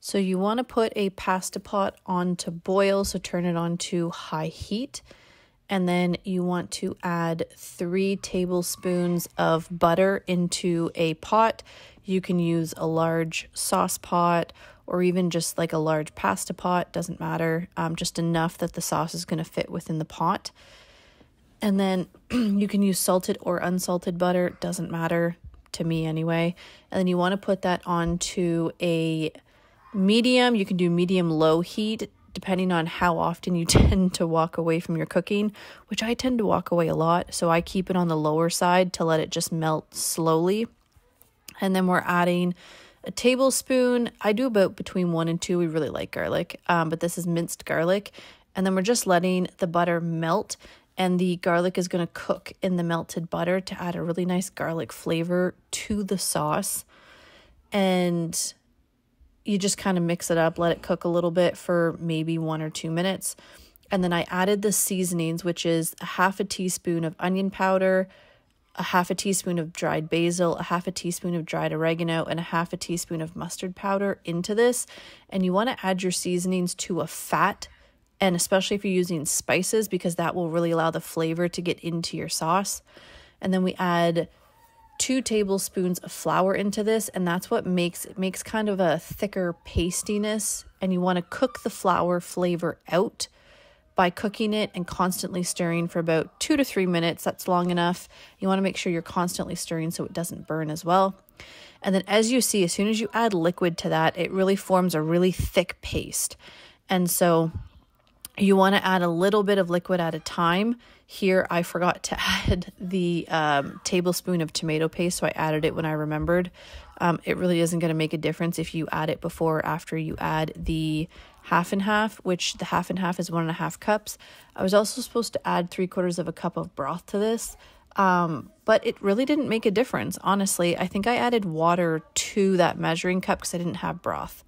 So you want to put a pasta pot on to boil, so turn it on to high heat. And then you want to add 3 tablespoons of butter into a pot. You can use a large sauce pot or even just like a large pasta pot, doesn't matter, just enough that the sauce is going to fit within the pot. And then you can use salted or unsalted butter, doesn't matter to me anyway. And then you want to put that onto a medium. You can do medium-low heat depending on how often you tend to walk away from your cooking, which I tend to walk away a lot. So I keep it on the lower side to let it just melt slowly. And then we're adding a tablespoon. I do about between 1 and 2. We really like garlic, but this is minced garlic. And then we're just letting the butter melt, and the garlic is going to cook in the melted butter to add a really nice garlic flavor to the sauce. And you just kind of mix it up, let it cook a little bit for maybe 1 or 2 minutes. And then I added the seasonings, which is a half a teaspoon of onion powder, a half a teaspoon of dried basil, a half a teaspoon of dried oregano, and a half a teaspoon of mustard powder into this. And you want to add your seasonings to a fat, and especially if you're using spices, because that will really allow the flavor to get into your sauce. And then we add 2 tablespoons of flour into this, and that's what makes kind of a thicker pastiness. And you want to cook the flour flavor out by cooking it and constantly stirring for about 2 to 3 minutes. That's long enough. You want to make sure you're constantly stirring so it doesn't burn as well. And then as you see, as soon as you add liquid to that, it really forms a really thick paste. And so you want to add a little bit of liquid at a time. Here, I forgot to add the tablespoon of tomato paste, so I added it when I remembered. It really isn't going to make a difference if you add it before or after you add the half and half, which the half and half is 1.5 cups. I was also supposed to add 3/4 cup of broth to this, but it really didn't make a difference. Honestly, I think I added water to that measuring cup because I didn't have broth.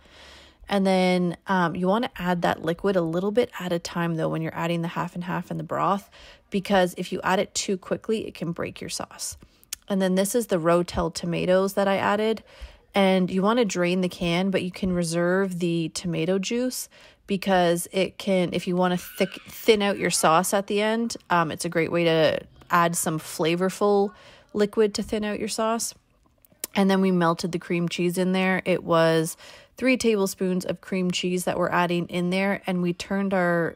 And then you want to add that liquid a little bit at a time, though, when you're adding the half and half and the broth, because if you add it too quickly, it can break your sauce. And then this is the Rotel tomatoes that I added. And you want to drain the can, but you can reserve the tomato juice because it can, if you want to thin out your sauce at the end, it's a great way to add some flavorful liquid to thin out your sauce. And then we melted the cream cheese in there. It was 3 tablespoons of cream cheese that we're adding in there, and we turned our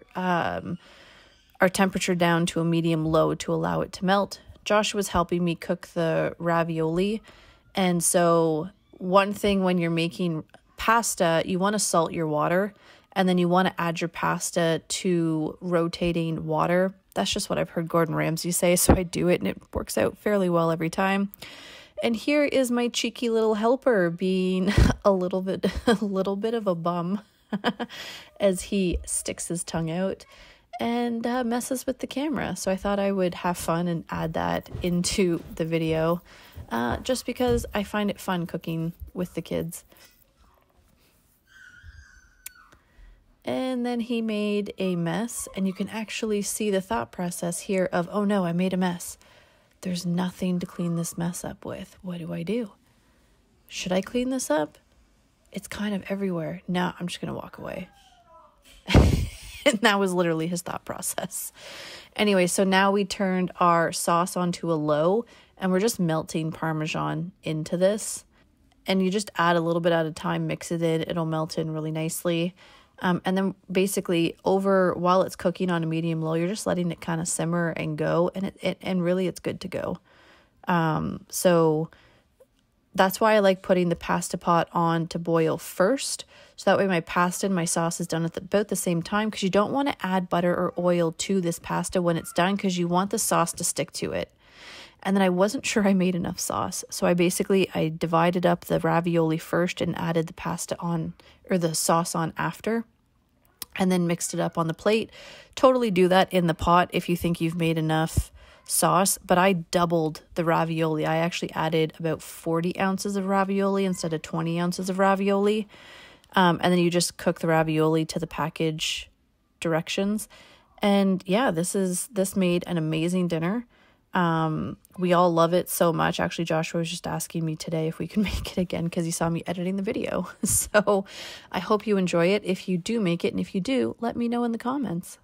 temperature down to a medium-low to allow it to melt. Josh was helping me cook the ravioli, and so one thing when you're making pasta, you want to salt your water, and then you want to add your pasta to rotating water. That's just what I've heard Gordon Ramsay say, so I do it, and it works out fairly well every time. And here is my cheeky little helper being a little bit of a bum as he sticks his tongue out and messes with the camera. So I thought I would have fun and add that into the video just because I find it fun cooking with the kids. And then he made a mess, and you can actually see the thought process here of, oh no, I made a mess. There's nothing to clean this mess up with. What do I do? Should I clean this up? It's kind of everywhere. No, I'm just going to walk away. And that was literally his thought process. Anyway, so now we turned our sauce onto a low, and we're just melting Parmesan into this. And you just add a little bit at a time, mix it in. It'll melt in really nicely. And then basically while it's cooking on a medium low, you're just letting it kind of simmer and go, and really it's good to go. So that's why I like putting the pasta pot on to boil first. So that way my pasta and my sauce is done at about the same time, because you don't want to add butter or oil to this pasta when it's done, because you want the sauce to stick to it. And then I wasn't sure I made enough sauce. So I divided up the ravioli first and added the pasta on, or the sauce on after, and then mixed it up on the plate. Totally do that in the pot if you think you've made enough sauce, but I doubled the ravioli. I actually added about 40 ounces of ravioli instead of 20 ounces of ravioli. And then you just cook the ravioli to the package directions. And yeah, this made an amazing dinner. We all love it so much. Actually, Joshua was just asking me today if we can make it again because he saw me editing the video. So I hope you enjoy it if you do make it. And if you do, let me know in the comments.